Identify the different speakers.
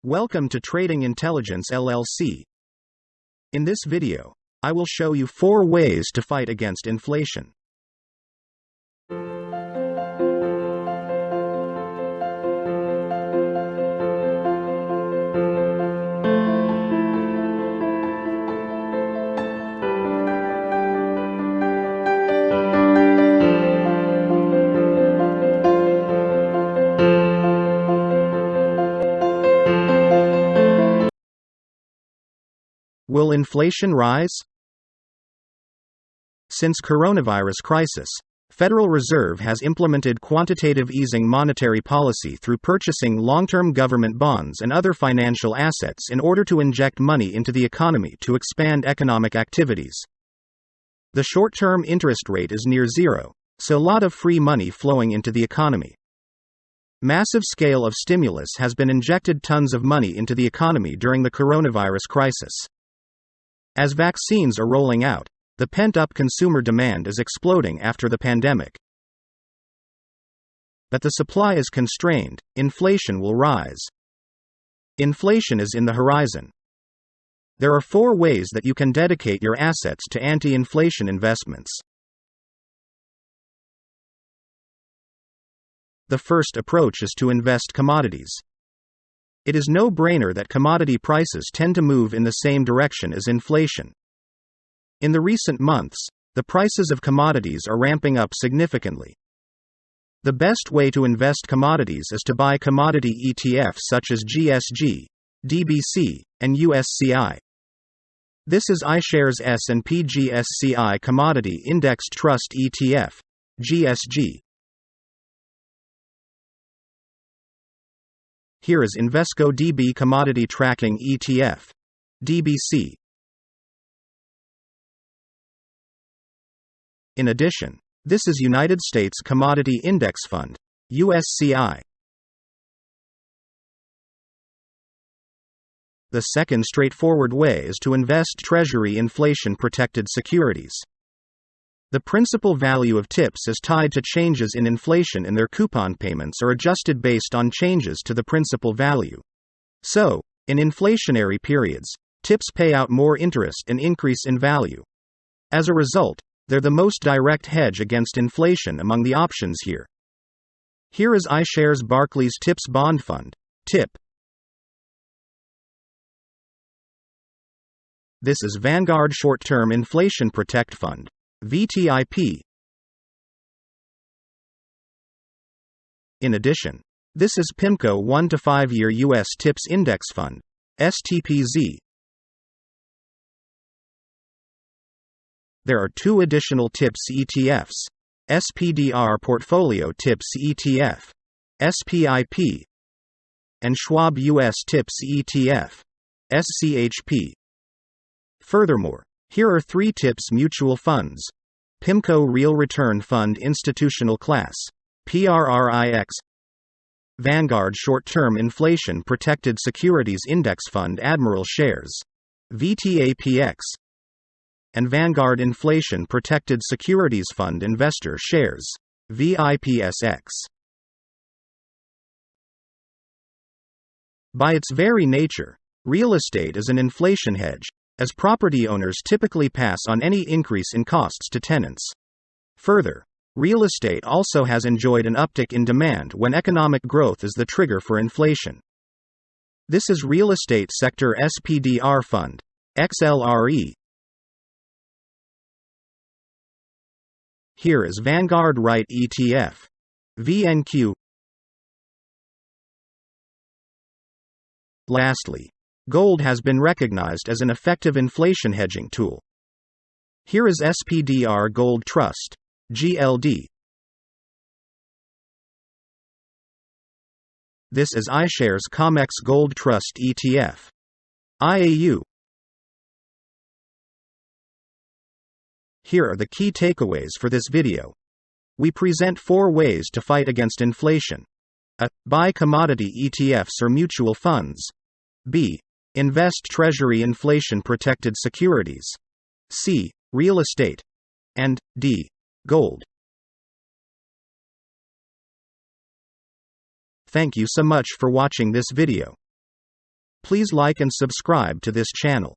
Speaker 1: Welcome to Trading Intelligence LLC. In this video, I will show you 4 ways to fight against inflation. Will inflation rise? Since coronavirus crisis, Federal Reserve has implemented quantitative easing monetary policy through purchasing long-term government bonds and other financial assets in order to inject money into the economy to expand economic activities. The short-term interest rate is near zero, so a lot of free money flowing into the economy. Massive scale of stimulus has been injected, tons of money into the economy during the coronavirus crisis. As vaccines are rolling out, the pent-up consumer demand is exploding after the pandemic. But the supply is constrained, inflation will rise. Inflation is in the horizon. There are 4 ways that you can dedicate your assets to anti-inflation investments. The first approach is to invest commodities. It is no-brainer that commodity prices tend to move in the same direction as inflation. In the recent months, the prices of commodities are ramping up significantly. The best way to invest commodities is to buy commodity ETFs such as GSG, DBC, and USCI. This is iShares S&P GSCI Commodity Indexed Trust ETF, GSG. Here is Invesco DB Commodity Tracking ETF, DBC. In addition, this is United States Commodity Index Fund, USCI. The second straightforward way is to invest Treasury inflation-protected securities. The principal value of TIPS is tied to changes in inflation, and their coupon payments are adjusted based on changes to the principal value. So, in inflationary periods, TIPS pay out more interest and increase in value. As a result, they're the most direct hedge against inflation among the options here. Here is iShares Barclays TIPS Bond Fund, TIP. This is Vanguard Short-Term Inflation Protect Fund, VTIP. In addition, this is PIMCO 1 to 5 year US TIPS Index Fund, STPZ. There are 2 additional TIPS ETFs, SPDR Portfolio TIPS ETF, SPIP, and Schwab US TIPS ETF, SCHP. Furthermore, here are 3 TIPS mutual funds: PIMCO Real Return Fund Institutional Class, PRRIX, Vanguard Short-Term Inflation Protected Securities Index Fund Admiral Shares, VTAPX, and Vanguard Inflation Protected Securities Fund Investor Shares, VIPSX. By its very nature, real estate is an inflation hedge, as property owners typically pass on any increase in costs to tenants. Further, real estate also has enjoyed an uptick in demand when economic growth is the trigger for inflation. This is Real Estate Sector SPDR Fund, XLRE. Here is Vanguard REIT ETF, VNQ. Lastly, gold has been recognized as an effective inflation hedging tool. Here is SPDR Gold Trust, GLD. This is iShares COMEX Gold Trust ETF, IAU. Here are the key takeaways for this video. We present 4 ways to fight against inflation. A. Buy commodity ETFs or mutual funds. B. Invest Treasury inflation-protected securities. C. Real estate. And D. Gold. Thank you so much for watching this video. Please like and subscribe to this channel.